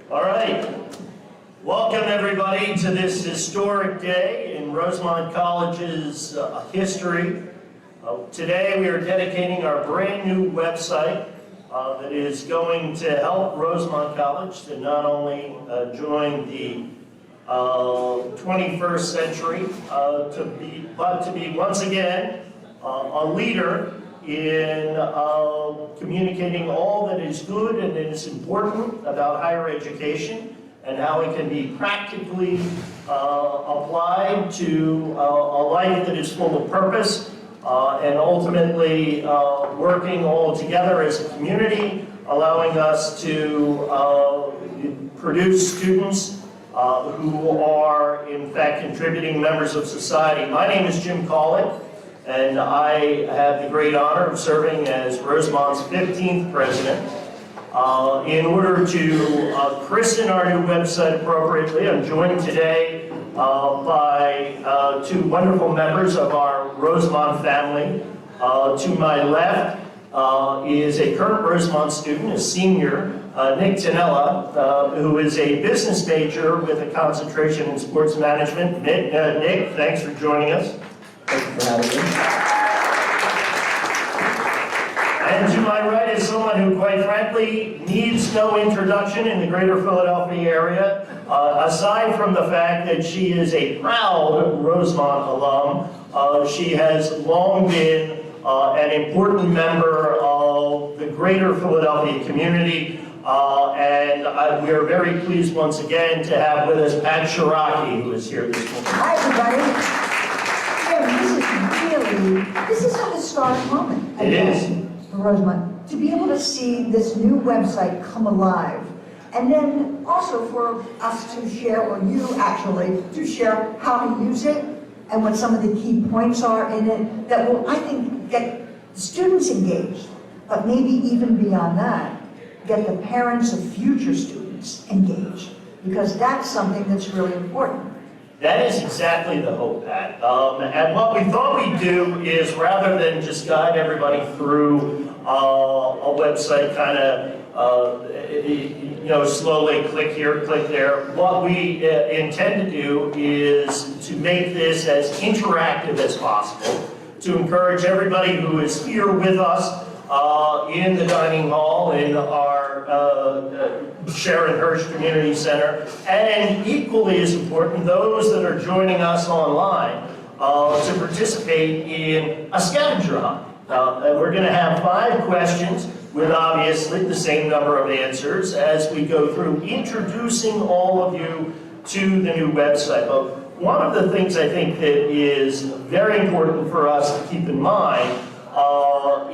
All right. Welcome, everybody, to this historic day in Rosemont College's history. Today, we are dedicating our brand new website that is going to help Rosemont College to not only join the 21st century, but to be once again a leader in communicating all that is good and that is important about higher education and how it can be practically applied to a life that is full of purpose and ultimately working all together as a community, allowing us to produce students who are in fact contributing members of society. My name is Jim Collett, and I have the great honor of serving as Rosemont's 15th president. In order to christen our new website appropriately, I'm joined today by two wonderful members of our Rosemont family. To my left is a current Rosemont student, a senior, Nick Tanella, who is a business major with a concentration in sports management. Nick, thanks for joining us. Thank you for having me. And to my right is someone who, quite frankly, needs no introduction in the greater Philadelphia area, aside from the fact that she is a proud Rosemont alum. She has long been an important member of the greater Philadelphia community, and we are very pleased once again to have with us Pat Shiraki, who is here this morning. Hi, everybody. This is a historic moment. It is. For Rosemont, to be able to see this new website come alive, and then also for us to share, or you actually, to share how to use it and what some of the key points are in it that will, I think, get students engaged, but maybe even beyond that, get the parents of future students engaged, because that's something that's really important. That is exactly the hope, Pat. And what we thought we'd do is, rather than just guide everybody through a website kind of, slowly click here, click there, what we intend to do is to make this as interactive as possible, to encourage everybody who is here with us in the dining hall in our Sharon Hirsch Community Center, and equally as important, those that are joining us online to participate in a scavenger hunt. We're going to have 5 questions with obviously the same number of answers as we go through introducing all of you to the new website. But one of the things I think that is very important for us to keep in mind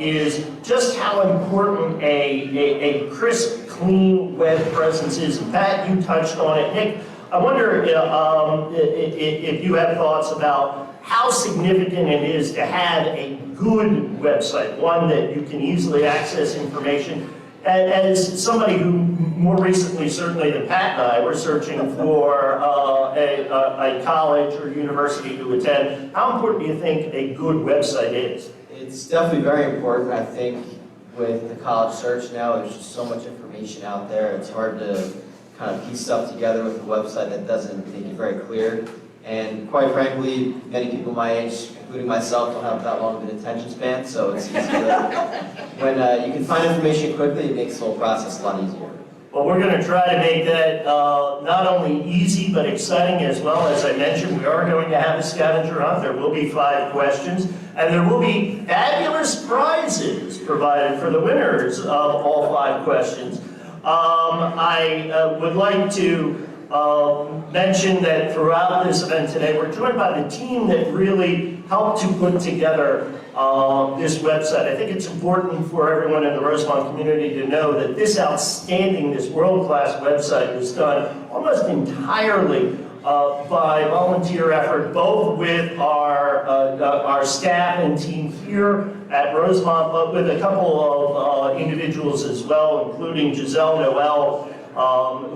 is just how important a crisp, clean web presence is. Pat, you touched on it. Nick, I wonder if you have thoughts about how significant it is to have a good website, one that you can easily access information. As somebody who more recently, certainly than Pat and I, were searching for a college or university to attend, how important do you think a good website is? It's definitely very important. I think with the college search now, there's just so much information out there. It's hard to kind of piece stuff together with a website that doesn't make it very clear. And quite frankly, many people my age, including myself, don't have that long of an attention span, so it's easy to, when you can find information quickly, it makes the whole process a lot easier. Well, we're going to try to make that not only easy, but exciting as well. As I mentioned, we are going to have a scavenger hunt. There will be 5 questions, and there will be fabulous prizes provided for the winners of all 5 questions. I would like to mention that throughout this event today, we're joined by the team that really helped to put together this website. I think it's important for everyone in the Rosemont community to know that this outstanding, this world-class website was done almost entirely by volunteer effort, both with our staff and team here at Rosemont, but with a couple of individuals as well, including Giselle Noel,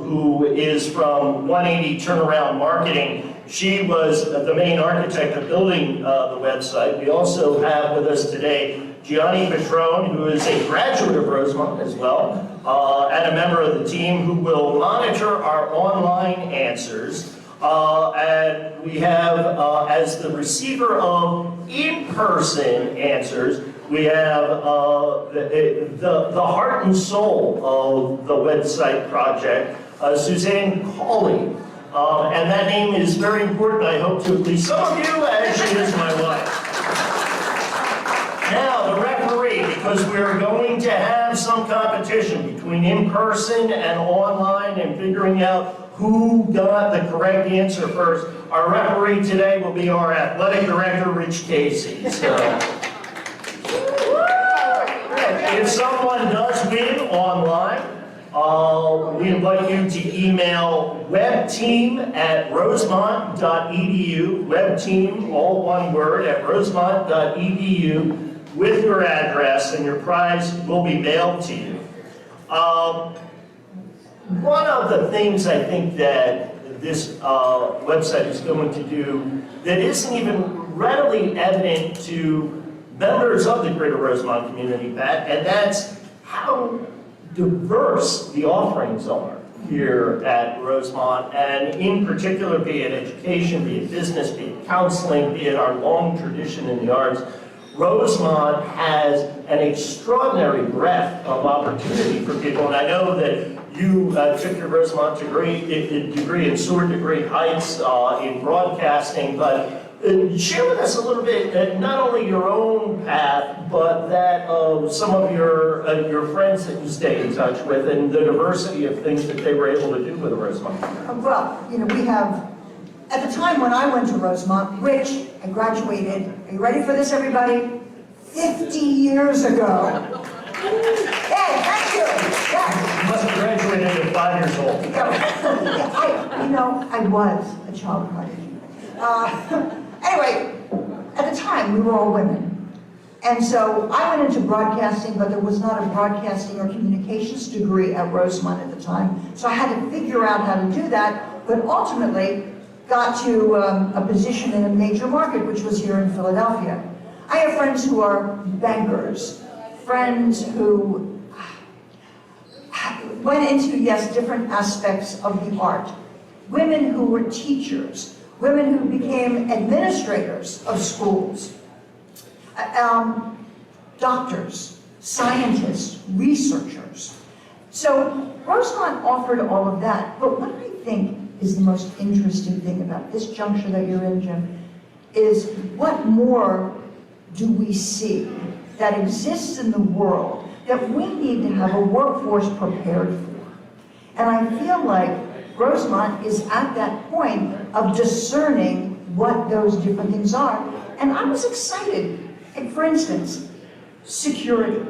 who is from 180 Turnaround Marketing. She was the main architect of building the website. We also have with us today Gianni Petrone, who is a graduate of Rosemont as well, and a member of the team who will monitor our online answers. And we have, as the receiver of in-person answers, we have the heart and soul of the website project, Suzanne Cawley. And that name is very important, I hope, to at least some of you, as she is my wife. Now, the referee, because we're going to have some competition between in-person and online and figuring out who got the correct answer first, our referee today will be our athletic director, Rich Casey. So, if someone does win online, we invite you to email webteam@rosemont.edu, webteam, all one word, at rosemont.edu with your address, and your prize will be mailed to you. One of the things I think that this website is going to do that isn't even readily evident to members of the Greater Rosemont community, Pat, and that's how diverse the offerings are here at Rosemont, and in particular, be it education, be it business, be it counseling, be it our long tradition in the arts. Rosemont has an extraordinary breadth of opportunity for people, and I know that you took your Rosemont degree in Sword Degree Heights in broadcasting, but share with us a little bit, not only your own path, but that of some of your friends that you stay in touch with, and the diversity of things that they were able to do with Rosemont. Well, you know, we have, at the time when I went to Rosemont, Rich, I graduated, are you ready for this, everybody? 50 years ago. Hey, thank you. Yeah. You must have graduated at 5 years old. I was a child prodigy. Anyway, at the time, we were all women. And so I went into broadcasting, but there was not a broadcasting or communications degree at Rosemont at the time. So I had to figure out how to do that, but ultimately got to a position in a major market, which was here in Philadelphia. I have friends who are bankers, friends who went into, yes, different aspects of the art, women who were teachers, women who became administrators of schools, doctors, scientists, researchers. So Rosemont offered all of that, but what I think is the most interesting thing about this juncture that you're in, Jim, is what more do we see that exists in the world that we need to have a workforce prepared for? And I feel like Rosemont is at that point of discerning what those different things are. And I was excited. And for instance, security.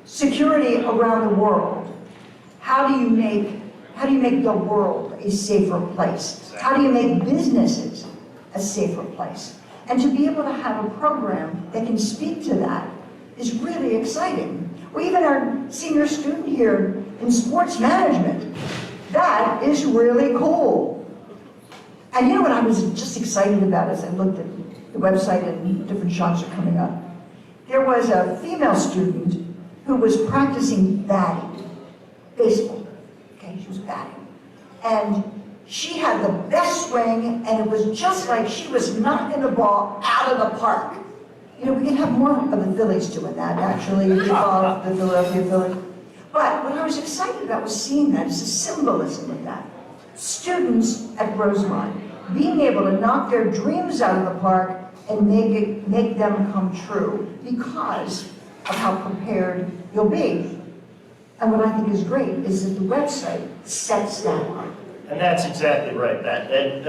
Security around the world. How do you make the world a safer place? How do you make businesses a safer place? And to be able to have a program that can speak to that is really exciting. Or even our senior student here in sports management. That is really cool. And you know what I was just excited about as I looked at the website and different shots are coming up? There was a female student who was practicing batting, baseball. Okay, she was batting. And she had the best swing, and it was just like she was knocking the ball out of the park. You know, we can have more of the Phillies doing that, actually, if you follow the Philadelphia Phillies. But what I was excited about was seeing that, is the symbolism of that. Students at Rosemont being able to knock their dreams out of the park and make them come true because of how prepared you'll be. And what I think is great is that the website sets that up. And that's exactly right, Pat. And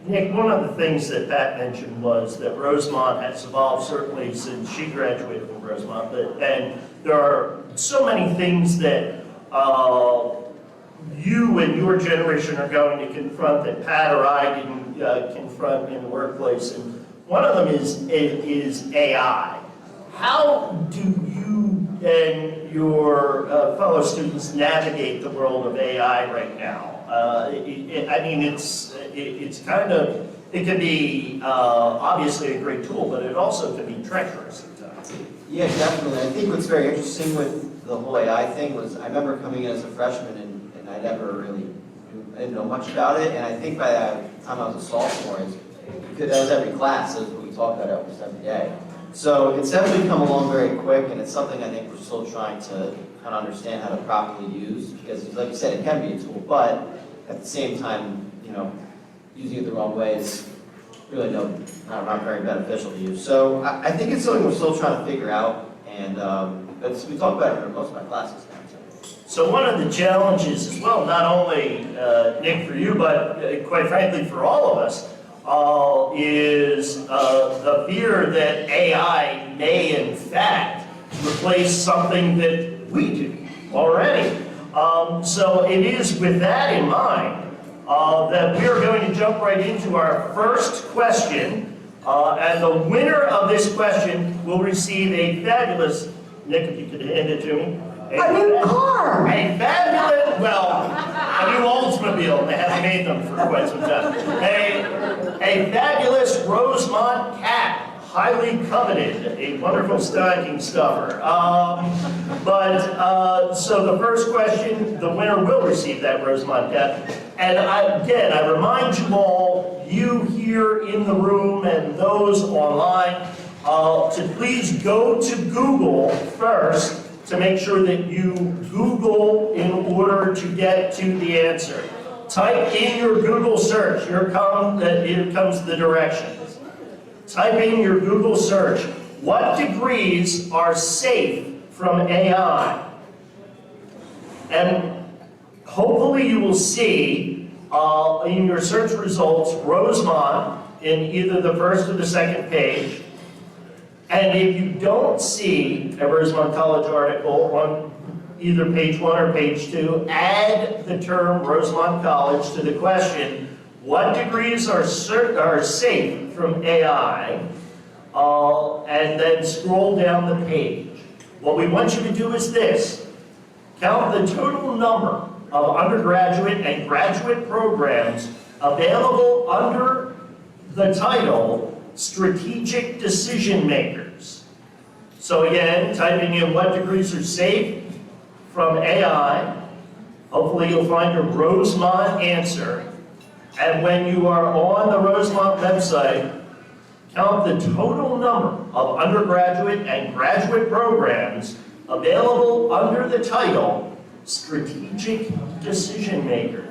Nick, one of the things that Pat mentioned was that Rosemont has evolved certainly since she graduated from Rosemont, and there are so many things that you and your generation are going to confront that Pat or I didn't confront in the workplace, and one of them is AI. How do you and your fellow students navigate the world of AI right now? I mean, it's kind of, it can be obviously a great tool, but it also can be treacherous at times. Yeah, definitely. I think what's very interesting with the whole AI thing was, I remember coming in as a freshman and I never really I didn't know much about it, and I think by the time I was a sophomore, that was every class, so we talked about it almost every day. So it's definitely come along very quick, and it's something I think we're still trying to kind of understand how to properly use, because like you said, it can be a tool, but at the same time, you know, using it the wrong way is really not very beneficial to use. So I think it's something we're still trying to figure out, and but we talk about it in most of my classes now. So one of the challenges as well, not only, Nick, for you, but quite frankly for all of us, is the fear that AI may in fact replace something that we do already. So it is with that in mind that we are going to jump right into our first question, and the winner of this question will receive a fabulous, Nick, if you could hand it to me. A new car! A fabulous, well, a new Oldsmobile, they haven't made them for quite some time. A fabulous Rosemont cap, highly coveted, a wonderful stocking stuffer. So the first question, the winner will receive that Rosemont cap. And I remind you all, you here in the room and those online, to please go to Google first, to make sure that you Google in order to get to the answer. Type in your Google search. Here comes the directions. Type in your Google search. What degrees are safe from AI? And hopefully you will see in your search results Rosemont in either the first or the second page. And if you don't see a Rosemont College article on either page 1 or page 2, add the term Rosemont College to the question, what degrees are safe from AI? And then scroll down the page. What we want you to do is this. Count the total number of undergraduate and graduate programs available under the title Strategic Decision Makers. So again, typing in what degrees are safe from AI, hopefully you'll find a Rosemont answer. And when you are on the Rosemont website, count the total number of undergraduate and graduate programs available under the title Strategic Decision Makers.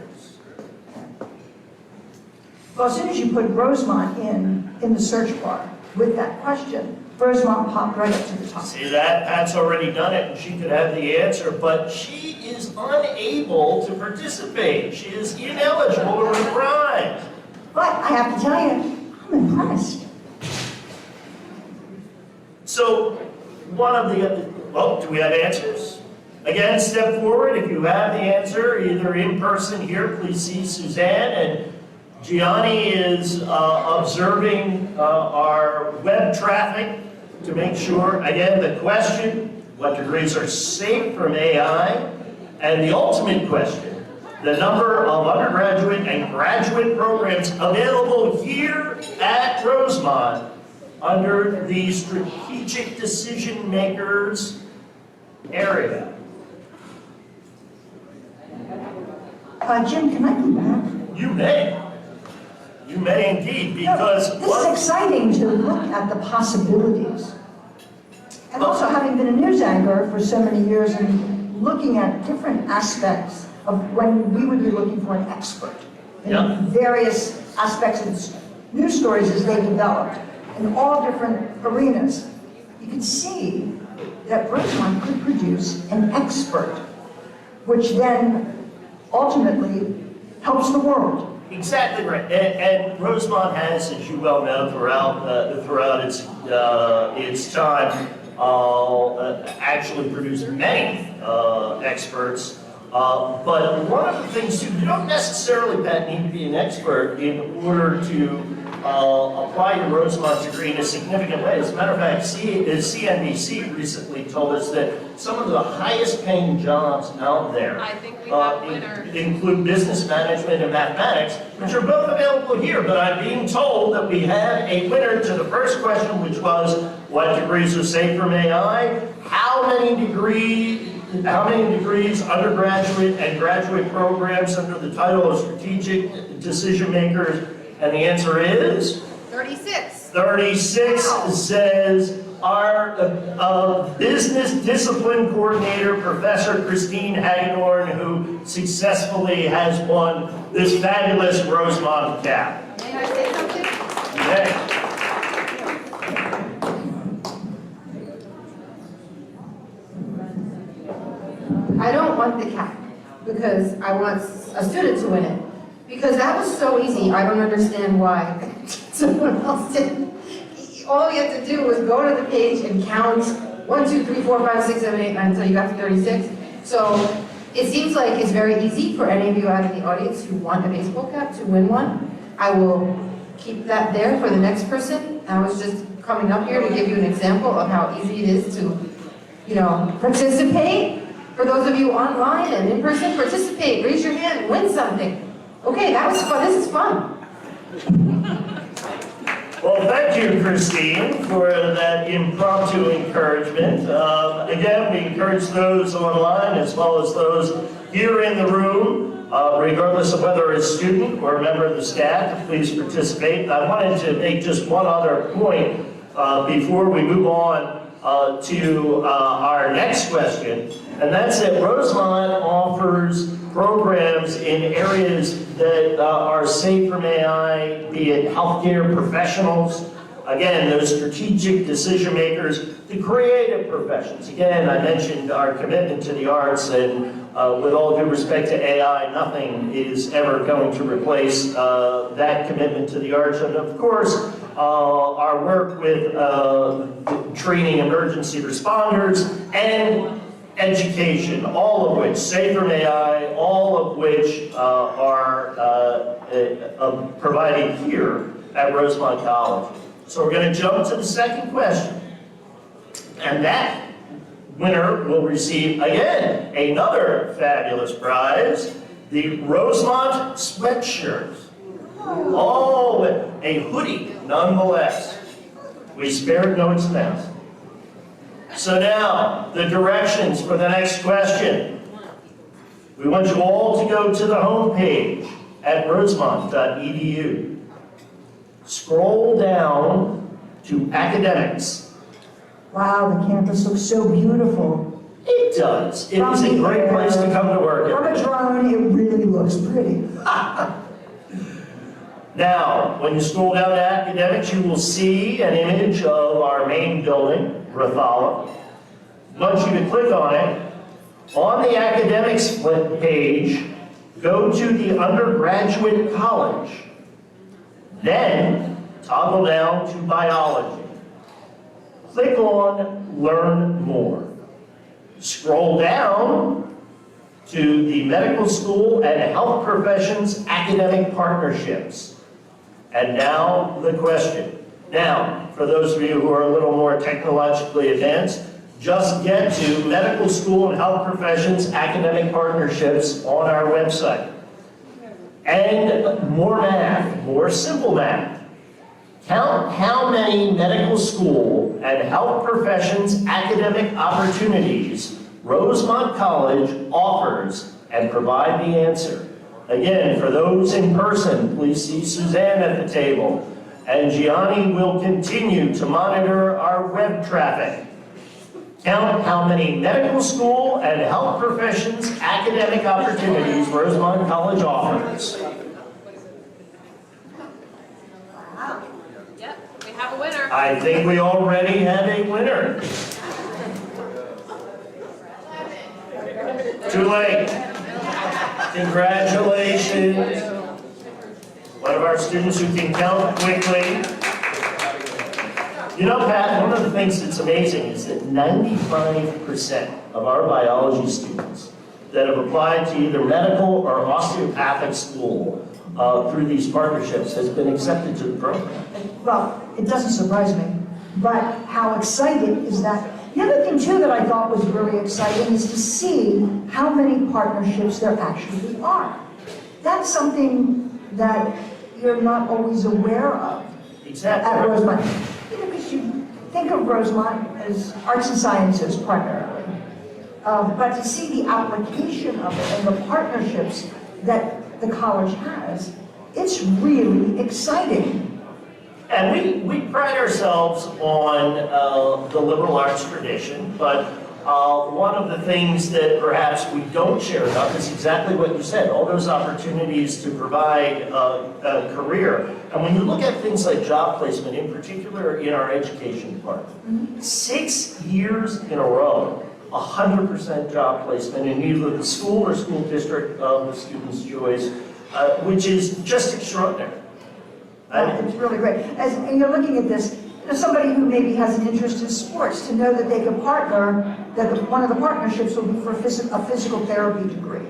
Well, as soon as you put Rosemont in the search bar with that question, Rosemont popped right up to the top. See that? Pat's already done it, and she could have the answer, but she is unable to participate. She is ineligible to win the prize. But I have to tell you, I'm impressed. So, do we have answers? Again, step forward if you have the answer, either in person here, please see Suzanne, and Gianni is observing our web traffic to make sure, again, the question, what degrees are safe from AI, and the ultimate question, the number of undergraduate and graduate programs available here at Rosemont under the Strategic Decision Makers area. Jim, can I come back? You may. You may indeed, because this is exciting to look at the possibilities. And also, having been a news anchor for so many years and looking at different aspects of when we would be looking for an expert in various aspects of news stories as they developed in all different arenas, you can see that Rosemont could produce an expert, which then ultimately helps the world. Exactly right, and Rosemont has, as you well know, throughout its time, actually produced many experts. But one of the things too, you don't necessarily, Pat, need to be an expert in order to apply your Rosemont degree in a significant way. As a matter of fact, CNBC recently told us that some of the highest paying jobs out there. I think we have winners. Include business management and mathematics, which are both available here, but I'm being told that we had a winner to the first question, which was, what degrees are safe from AI? How many degrees, undergraduate and graduate programs under the title of strategic decision makers? And the answer is? 36. 36 says our business discipline coordinator, Professor Christine Hagedorn, who successfully has won this fabulous Rosemont cap. May I say something? Okay. I don't want the cap because I want a student to win it. Because that was so easy, I don't understand why someone else didn't. All you have to do is go to the page and count 1, 2, 3, 4, 5, 6, 7, 8, 9 until you got to 36. So it seems like it's very easy for any of you out in the audience who want a baseball cap to win one. I will keep that there for the next person. I was just coming up here to give you an example of how easy it is to, participate. For those of you online and in person, participate, raise your hand, win something. Okay, that was fun, this is fun. Well, thank you, Christine, for that impromptu encouragement. Again, we encourage those online as well as those here in the room, regardless of whether it's a student or a member of the staff, to please participate. I wanted to make just one other point before we move on to our next question, and that's that Rosemont offers programs in areas that are safe from AI, be it healthcare professionals, again, those strategic decision makers, the creative professions. Again, I mentioned our commitment to the arts, and with all due respect to AI, nothing is ever going to replace that commitment to the arts. And of course, our work with training emergency responders and education, all of which, safe from AI, all of which are provided here at Rosemont College. So we're going to jump to the second question. And that winner will receive, again, another fabulous prize, the Rosemont sweatshirt. Oh, a hoodie, nonetheless. We spared no expense. So now, the directions for the next question. We want you all to go to the homepage at rosemont.edu. Scroll down to academics. Wow, the campus looks so beautiful. It does. It is a great place to come to work. From a drone, it really looks pretty. Now, when you scroll down to academics, you will see an image of our main building, Rathala. Once you click on it, on the academics page, go to the undergraduate college. Then, toggle down to biology. Click on Learn More. Scroll down to the medical school and health professions academic partnerships. And now the question. Now, for those of you who are a little more technologically advanced, just get to medical school and health professions academic partnerships on our website. And more math, more simple math. Count how many medical school and health professions academic opportunities Rosemont College offers and provide the answer. Again, for those in person, please see Suzanne at the table. And Gianni will continue to monitor our web traffic. Count how many medical school and health professions academic opportunities Rosemont College offers. Yep, we have a winner. I think we already have a winner. Too late. Congratulations. One of our students who can count quickly. You know, Pat, one of the things that's amazing is that 95% of our biology students that have applied to either medical or osteopathic school through these partnerships has been accepted to the program. Well, it doesn't surprise me, but how exciting is that The other thing too that I thought was really exciting is to see how many partnerships there actually are. That's something that you're not always aware of Exactly. at Rosemont. You know, because you think of Rosemont as arts and sciences primarily. But to see the application of it and the partnerships that the college has, it's really exciting. And we pride ourselves on the liberal arts tradition, but one of the things that perhaps we don't share enough is exactly what you said, all those opportunities to provide a career. And when you look at things like job placement, in particular in our education department, 6 years in a row, 100% job placement in either the school or school district of the student's choice, which is just extraordinary. It's really great. And you're looking at this, somebody who maybe has an interest in sports, to know that they could partner, that one of the partnerships will be for a physical therapy degree,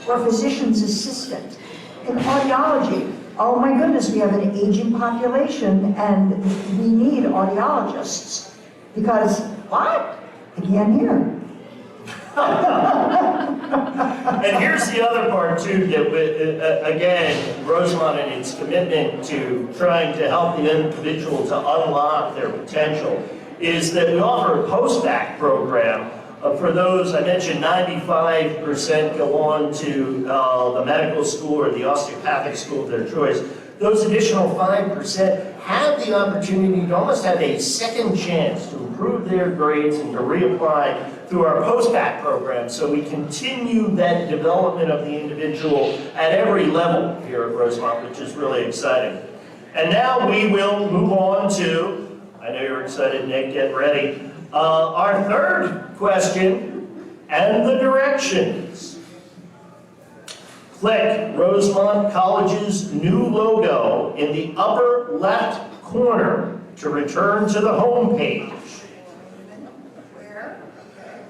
or a physician's assistant. In audiology, oh my goodness, we have an aging population and we need audiologists. Because, what? I can't hear. And here's the other part too, that again, Rosemont and its commitment to trying to help the individual to unlock their potential is that we offer a post-bac program for those. I mentioned 95% go on to the medical school or the osteopathic school of their choice. Those additional 5% have the opportunity to almost have a second chance to improve their grades and to reapply through our post-bac program. So we continue that development of the individual at every level here at Rosemont, which is really exciting. And now we will move on to, I know you're excited, Nick, get ready, our third question and the directions. Click Rosemont College's new logo in the upper left corner to return to the home page. Where?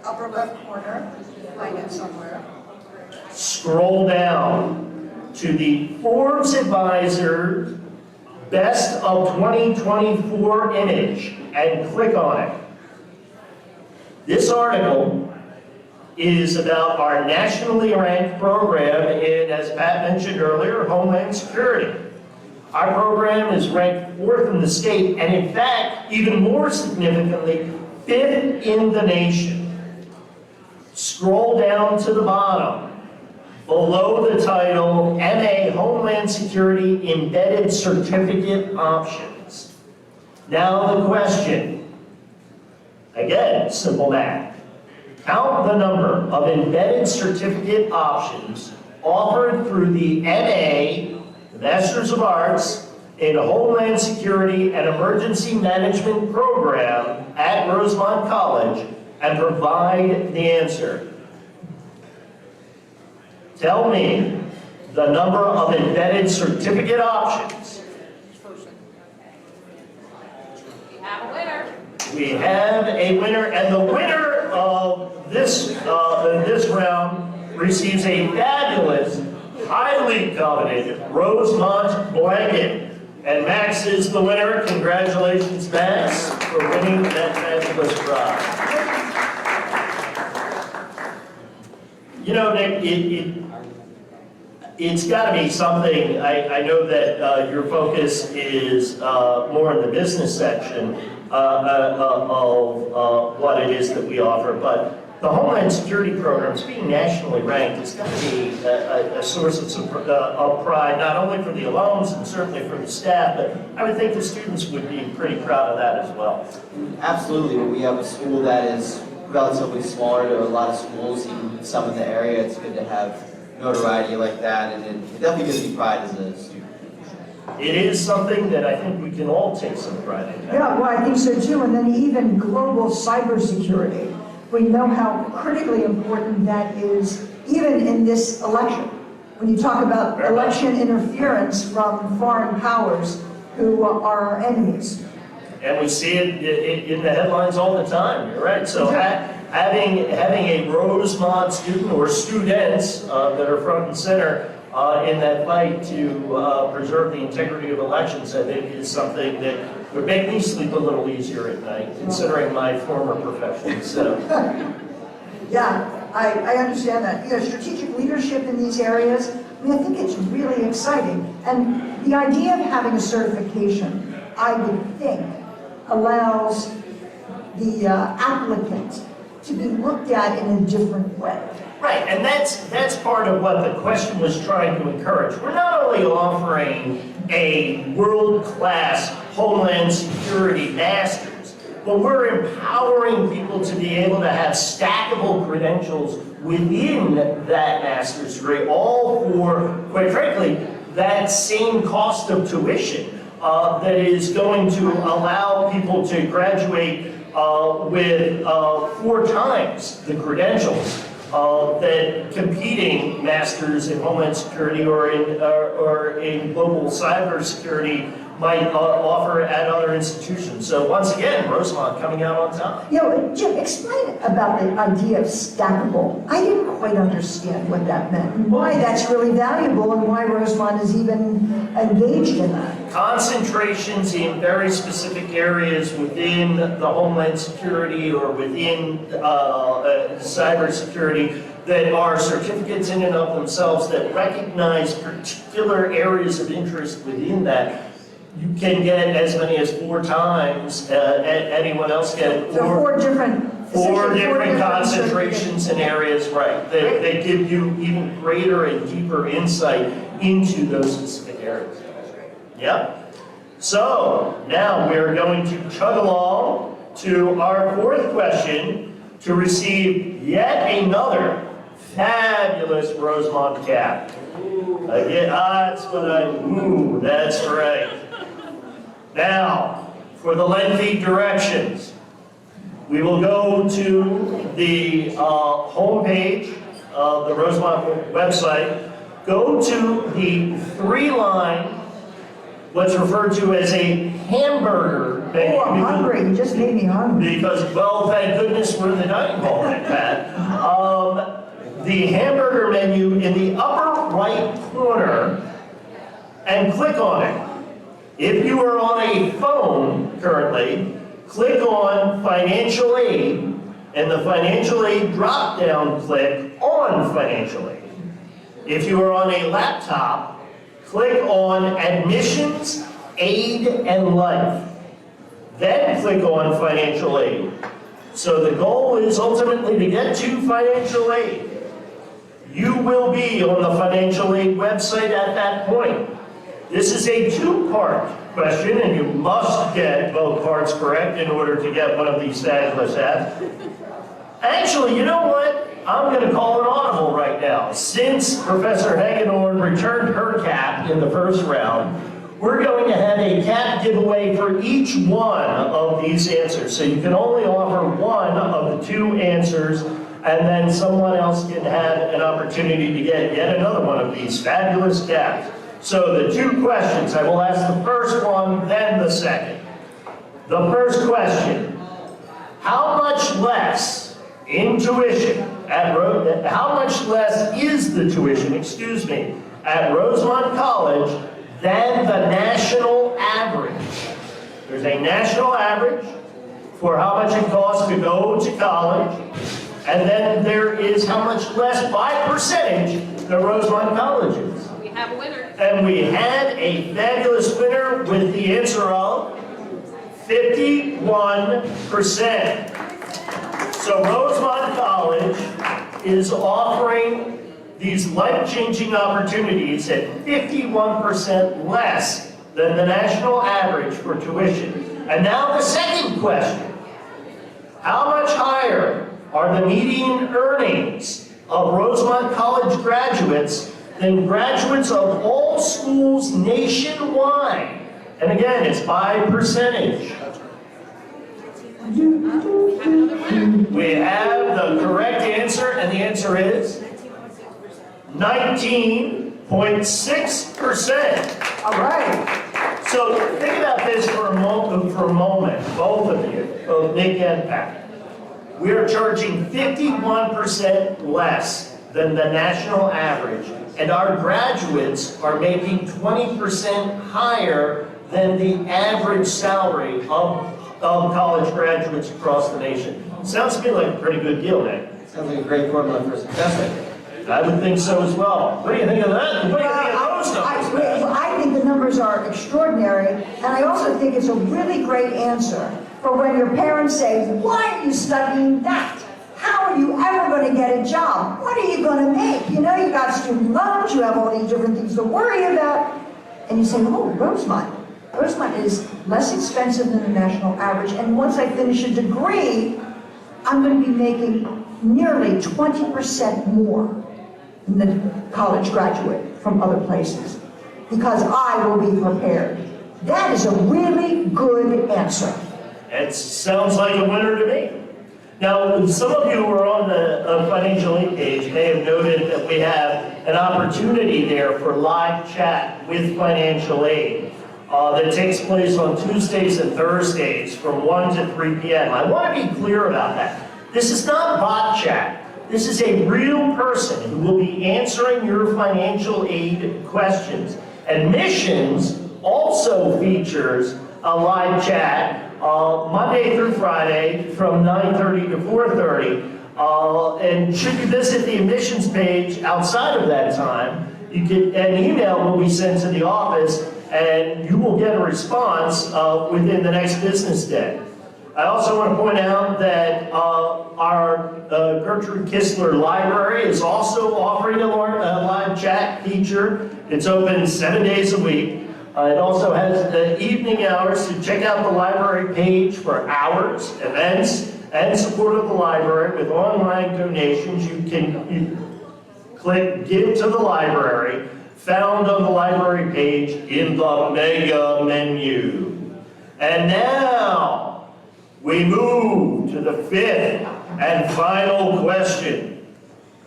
Upper left corner, find it somewhere. Scroll down to the Forbes Advisor Best of 2024 image and click on it. This article is about our nationally ranked program in, as Pat mentioned earlier, Homeland Security. Our program is ranked 4th in the state, and in fact, even more significantly, 5th in the nation. Scroll down to the bottom, below the title, MA Homeland Security Embedded Certificate Options. Now the question, again, simple math. Count the number of embedded certificate options offered through the MA, the Masters of Arts, in Homeland Security and Emergency Management program at Rosemont College and provide the answer. Tell me the number of embedded certificate options. We have a winner. We have a winner, and the winner of this round receives a fabulous, highly coveted Rosemont blanket. And Max is the winner. Congratulations, Max, for winning that fabulous prize. You know, Nick, it's got to be something. I know that your focus is more in the business section of what it is that we offer, but the Homeland Security programs being nationally ranked has got to be a source of pride, not only for the alums and certainly for the staff, but I would think the students would be pretty proud of that as well. Absolutely. We have a school that is relatively smaller to a lot of schools, even some in the area. It's good to have notoriety like that, and it definitely gives me pride as a student. It is something that I think we can all take some pride in. Yeah, well, I think so too. And then even global cybersecurity. We know how critically important that is, even in this election. When you talk about election interference from foreign powers who are our enemies. And we see it in the headlines all the time, you're right. So having a Rosemont student or students that are front and center in that fight to preserve the integrity of elections, I think is something that would make me sleep a little easier at night, considering my former profession, so. Yeah, I understand that. You know, strategic leadership in these areas, I mean, I think it's really exciting. And the idea of having a certification, I would think, allows the applicant to be looked at in a different way. Right, and that's part of what the question was trying to encourage. We're not only offering a world-class Homeland Security Masters, but we're empowering people to be able to have stackable credentials within that master's degree, all for, quite frankly, that same cost of tuition that is going to allow people to graduate with 4 times the credentials that competing masters in Homeland Security or in global cybersecurity might offer at other institutions. So once again, Rosemont coming out on top. You know, Jim, explain about the idea of stackable. I didn't quite understand what that meant, and why that's really valuable, and why Rosemont is even engaged in that. Concentrations in very specific areas within the Homeland Security or within cybersecurity that are certificates in and of themselves that recognize particular areas of interest within that. You can get as many as 4 times anyone else can. So four different Concentrations in areas, right. They give you even greater and deeper insight into those specific areas. Yep. So now we're going to chug along to our 4th question to receive yet another fabulous Rosemont cap. Again, that's right. Now, for the lengthy directions, we will go to the homepage of the Rosemont website, go to the 3-line, what's referred to as a hamburger menu. Oh, I'm hungry. You just made me hungry. Because, well, thank goodness we're in the dining hall like that. The hamburger menu in the upper right corner, and click on it. If you are on a phone currently, click on Financial Aid, and the Financial Aid drop-down, click on Financial Aid. If you are on a laptop, click on Admissions, Aid, and Life. Then click on Financial Aid. So the goal is ultimately to get to Financial Aid. You will be on the Financial Aid website at that point. This is a 2-part question, and you must get both parts correct in order to get one of these fabulous apps. Actually, you know what? I'm going to call an audible right now. Since Professor Hagedorn returned her cap in the first round, we're going to have a cap giveaway for each one of these answers. So you can only offer one of the 2 answers, and then someone else can have an opportunity to get yet another one of these fabulous caps. So the 2 questions, I will ask the first one, then the second. The first question, how much less in tuition how much less is the tuition, at Rosemont College than the national average? There's a national average for how much it costs to go to college, and then there is how much less by percentage the Rosemont College is. We have a winner. And we had a fabulous winner with the answer of 51%. So Rosemont College is offering these life-changing opportunities at 51% less than the national average for tuition. And now the second question. How much higher are the median earnings of Rosemont College graduates than graduates of all schools nationwide? And again, it's by percentage. We have the correct answer, and the answer is 19.6%. All right. So think about this for a moment, both of you, both Nick and Pat. We are charging 51% less than the national average, and our graduates are making 20% higher than the average salary of college graduates across the nation. Sounds to me like a pretty good deal, Nick. Sounds like a great formula for success, I think. I would think so as well. What do you think of that? What do you think of those numbers? I think the numbers are extraordinary, and I also think it's a really great answer for when your parents say, why are you studying that? How are you ever going to get a job? What are you going to make? You know, you got student loans, you have all these different things to worry about, and you say, oh, Rosemont. Rosemont is less expensive than the national average, and once I finish a degree, I'm going to be making nearly 20% more than the college graduate from other places, because I will be prepared. That is a really good answer. It sounds like a winner to me. Now, some of you who are on the financial aid page may have noted that we have an opportunity there for live chat with financial aid that takes place on Tuesdays and Thursdays from 1 to 3 p.m. I want to be clear about that. This is not bot chat. This is a real person who will be answering your financial aid questions. Admissions also features a live chat Monday through Friday from 9:30 to 4:30. And should you visit the admissions page outside of that time, you get an email will be sent to the office and you will get a response within the next business day. I also want to point out that our Gertrude Kistler Library is also offering a live chat feature. It's open 7 days a week. It also has evening hours to check out the library page for hours, events, and support of the library with online donations. You can click Give to the Library, found on the library page in the mega menu. And now, we move to the fifth and final question,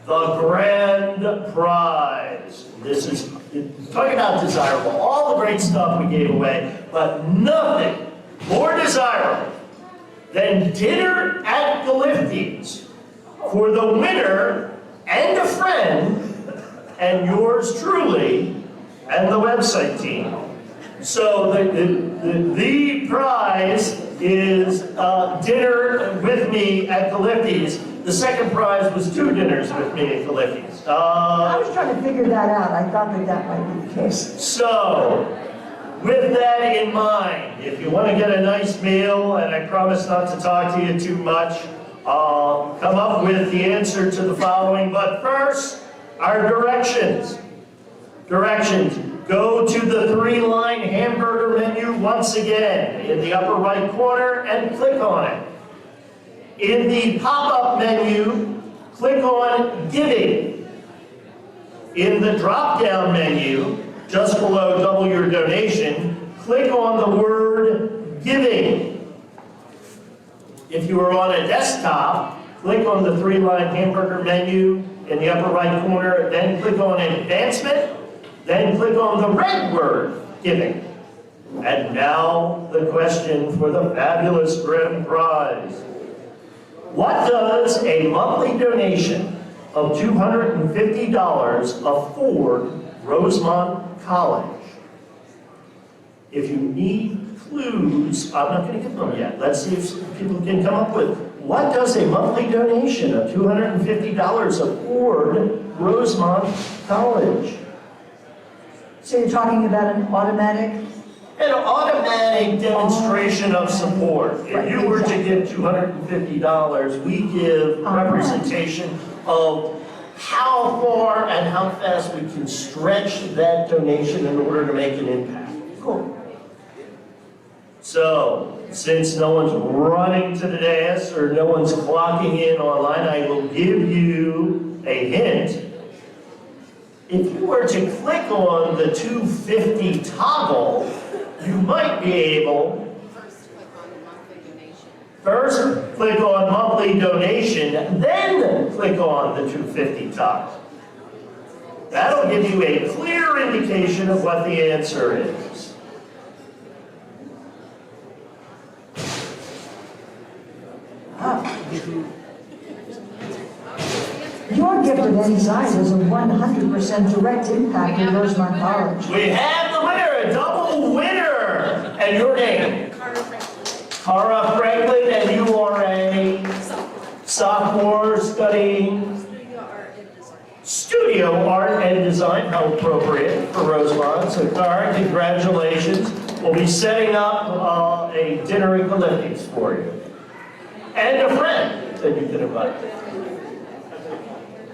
the grand prize. This is, talking about desirable, all the great stuff we gave away, but nothing more desirable than dinner at Galifte's for the winner and a friend, and yours truly, and the website team. So the prize is dinner with me at Galifte's. The second prize was 2 dinners with me at Galifte's. I was trying to figure that out. I thought that might be the case. So, with that in mind, if you want to get a nice meal, and I promise not to talk to you too much, come up with the answer to the following. But first, our directions. Directions. Go to the 3-line hamburger menu once again in the upper right corner and click on it. In the pop-up menu, click on Giving. In the drop-down menu, just below Double Your Donation, click on the word Giving. If you are on a desktop, click on the 3-line hamburger menu in the upper right corner, then click on Advancement, then click on the red word, Giving. And now the question for the fabulous grand prize. What does a monthly donation of $250 afford Rosemont College? If you need clues, I'm not going to give them yet. Let's see if people can come up with, what does a monthly donation of $250 afford Rosemont College? So you're talking about an automatic? An automatic demonstration of support. If you were to give $250, we give representation of how far and how fast we can stretch that donation in order to make an impact. Cool. So, since no one's running to the dais or no one's clocking in online, I will give you a hint. If you were to click on the 250 toggle, you might be able, first click on monthly donation, then click on the 250 toggle. That'll give you a clear indication of what the answer is. Your gift of any size is a 100% direct impact in Rosemont College. We have the winner, a double winner. And your name? Carter Franklin. Cara Franklin, and you are a sophomore studying Studio art and design. studio art and design. How appropriate for Rosemont. So Cara, congratulations. We'll be setting up a dinner in Calypti's for you. And a friend that you can invite.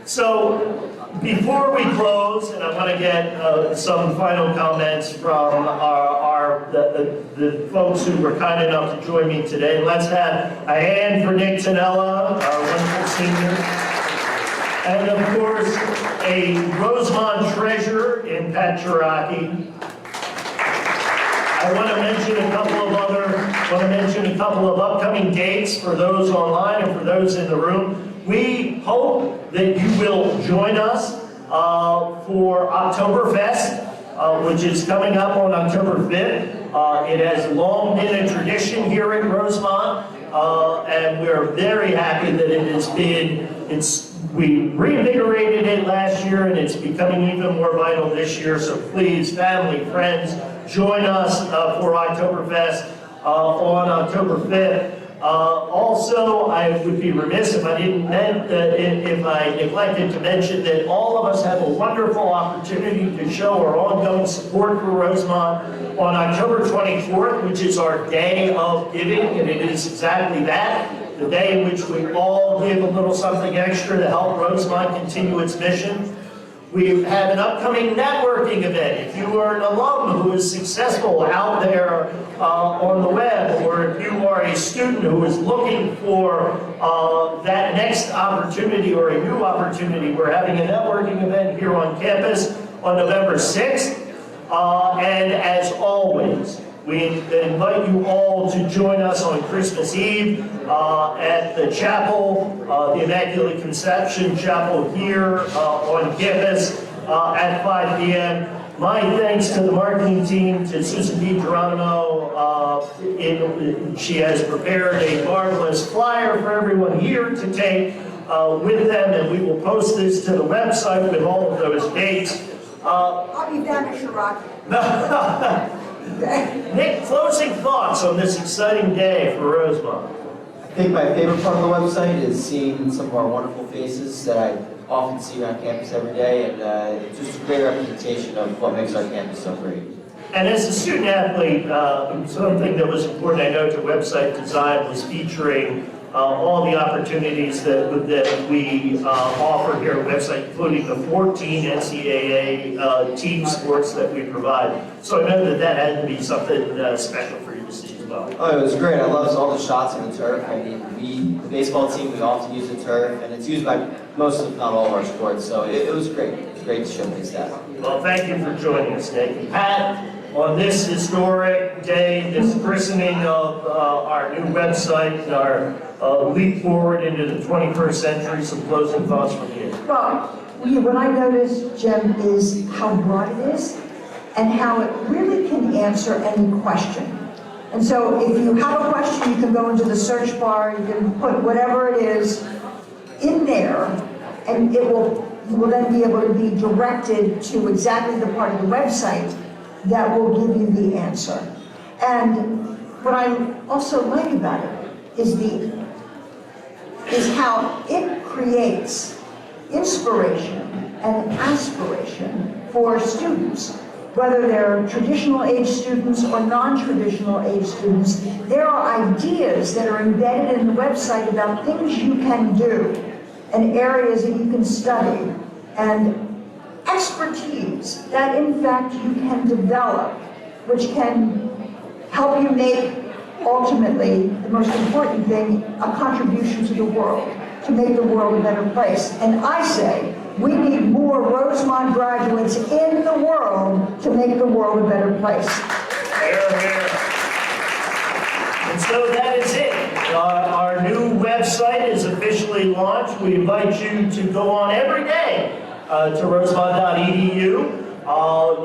So, before we close, and I want to get some final comments from the folks who were kind enough to join me today. Let's have a hand for Nick Tonella, our wonderful senior. And of course, a Rosemont treasure in Pat Cherokee. I want to mention a couple of upcoming dates for those online and for those in the room. We hope that you will join us for Oktoberfest, which is coming up on October 5th. It has long been a tradition here in Rosemont, and we're very happy that it has been, we reinvigorated it last year, and it's becoming even more vital this year. So please, family, friends, join us for Oktoberfest on October 5th. Also, I would be remiss if I neglected to mention that all of us have a wonderful opportunity to show our ongoing support for Rosemont on October 24th, which is our Day of Giving, and it is exactly that, the day in which we all give a little something extra to help Rosemont continue its mission. We have an upcoming networking event. If you are an alum who is successful out there on the web, or if you are a student who is looking for that next opportunity or a new opportunity, we're having a networking event here on campus on November 6th. And as always, we invite you all to join us on Christmas Eve at the chapel, the Immaculate Conception Chapel here on campus at 5 p.m. My thanks to the marketing team, to Susan DiGeronimo. She has prepared a marvelous flyer for everyone here to take with them, and we will post this to the website with all of those dates. I'll be down at Cherokee. Nick, closing thoughts on this exciting day for Rosemont. I think my favorite part of the website is seeing some of our wonderful faces that I often see around campus every day, and it's just a great representation of what makes our campus so great. And as a student athlete, something that was important, I know, to website design was featuring all the opportunities that we offer here at website, including the 14 NCAA team sports that we provide. So I know that had to be something special for you to see as well. Oh, it was great. I love all the shots on the turf. I mean, the baseball team, we often use the turf, and it's used by most, if not all, of our sports. So it was great. It was great to showcase that. Well, thank you for joining us, Nick. And Pat, on this historic day, this christening of our new website, and our leap forward into the 21st century, some closing thoughts from you. Well, what I noticed, Jim, is how broad it is and how it really can answer any question. And so if you have a question, you can go into the search bar, you can put whatever it is in there, and you will then be able to be directed to exactly the part of the website that will give you the answer. And what I also like about it is how it creates inspiration and aspiration for students, whether they're traditional age students or non-traditional age students. There are ideas that are embedded in the website about things you can do and areas that you can study, and expertise that in fact you can develop, which can help you make, ultimately, the most important thing, a contribution to the world, to make the world a better place. And I say, we need more Rosemont graduates in the world to make the world a better place. Here, here. And so that is it. Our new website is officially launched. We invite you to go on every day to rosemont.edu.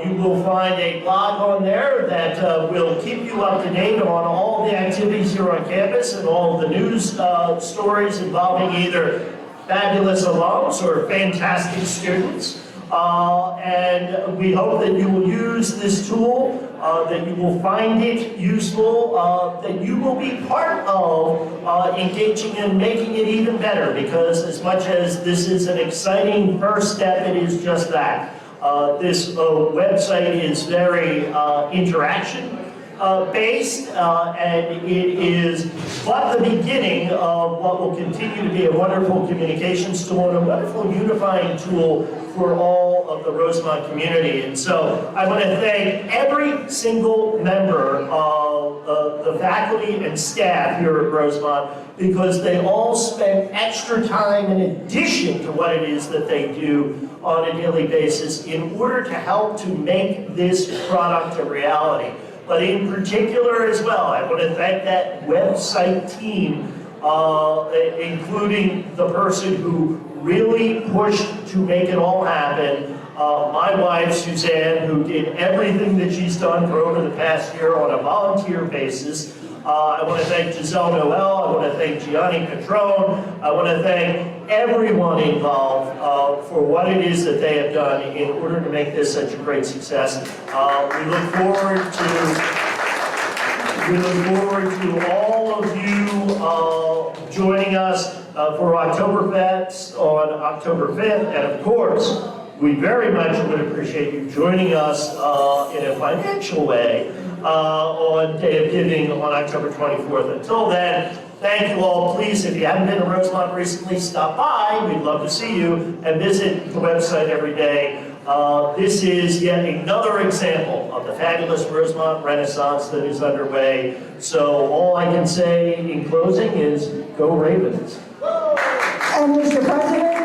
You will find a blog on there that will keep you up to date on all the activities here on campus and all the news stories involving either fabulous alums or fantastic students. And we hope that you will use this tool that you will find it useful, that you will be part of engaging and making it even better, because as much as this is an exciting first step, it is just that. This website is very interaction based, and it is but the beginning of what will continue to be a wonderful communications tool and a wonderful unifying tool for all of the Rosemont community. And so I want to thank every single member of the faculty and staff here at Rosemont, because they all spend extra time in addition to what it is that they do on a daily basis in order to help to make this product a reality. But in particular as well, I want to thank that website team, including the person who really pushed to make it all happen. My wife, Suzanne, who did everything that she's done for over the past year on a volunteer basis. I want to thank Giselle Noel. I want to thank Gianni Catrone. I want to thank everyone involved for what it is that they have done in order to make this such a great success. We look forward to all of you joining us for Oktoberfest on October 5th, and of course, we very much would appreciate you joining us in a financial way on Day of Giving on October 24th. Until then, thank you all. Please, if you haven't been to Rosemont recently, stop by. We'd love to see you, and visit the website every day. This is yet another example of the fabulous Rosemont Renaissance that is underway. So all I can say in closing is, go Ravens. And Mr. President,